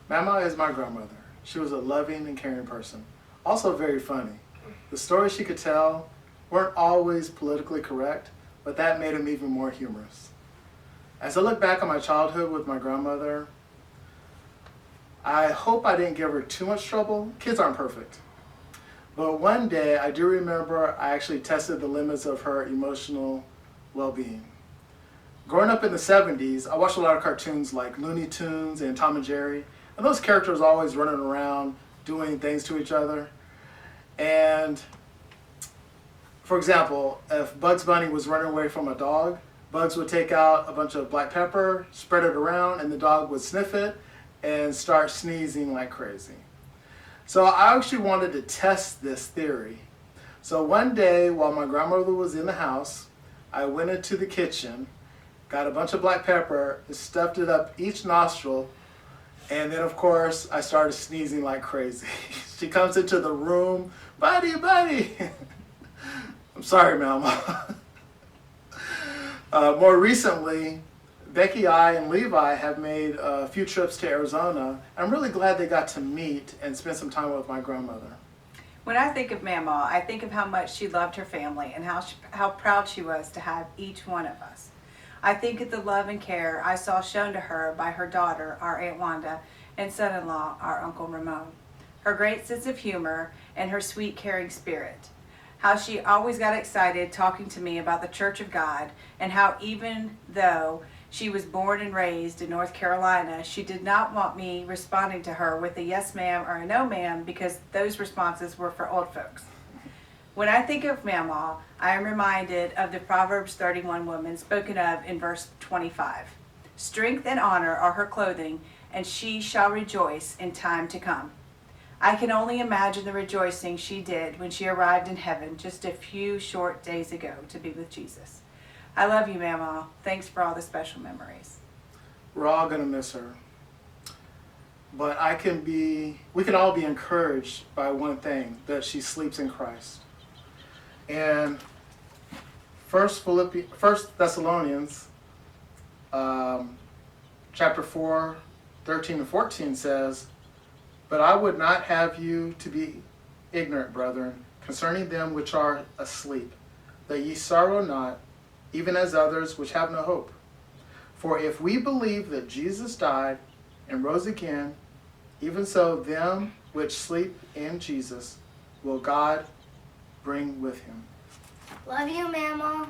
Mam'ma is my grandmother. She was a loving and caring person, also very funny. The stories she could tell weren't always politically correct, but that made them even more humorous. As I look back on my childhood with my grandmother, I hope I didn't give her too much trouble. Kids aren't perfect. But one day, I do remember I actually tested the limits of her emotional well-being. Growing up in the 70s, I watched a lot of cartoons like Looney Tunes and Tom and Jerry, and those characters always running around doing things to each other. And for example, if Bugs Bunny was running away from a dog, Bugs would take out a bunch of black pepper, spread it around, and the dog would sniff it and start sneezing like crazy. So I actually wanted to test this theory. So one day while my grandmother was in the house, I went into the kitchen, got a bunch of black pepper, stuffed it up each nostril, and then of course I started sneezing like crazy. She comes into the room, buddy. I'm sorry, Mam'ma. More recently, Becky, I, and Levi have made a few trips to Arizona. I'm really glad they got to meet and spend some time with my grandmother. When I think of Mam'ma, I think of how much she loved her family and how proud she was to have each one of us. I think of the love and care I saw shown to her by her daughter, our Aunt Wanda, and son-in-law, our Uncle Ramon. Her great sense of humor and her sweet, caring spirit. How she always got excited talking to me about the Church of God, and how even though she was born and raised in North Carolina, she did not want me responding to her with a yes ma'am or a no ma'am, because those responses were for old folks. When I think of Mam'ma, I am reminded of the Proverbs 31 woman spoken of in verse 25. Strength and honor are her clothing, and she shall rejoice in time to come. I can only imagine the rejoicing she did when she arrived in heaven just a few short days ago to be with Jesus. I love you, Mam'ma. Thanks for all the special memories. We're all going to miss her. But we can all be encouraged by one thing, that she sleeps in Christ. And First Thessalonians chapter 4, 13 and 14 says, "But I would not have you to be ignorant, brethren, concerning them which are asleep, that ye sorrow not, even as others which have no hope. For if we believe that Jesus died and rose again, even so them which sleep in Jesus will God bring with him." Love you, Mam'ma.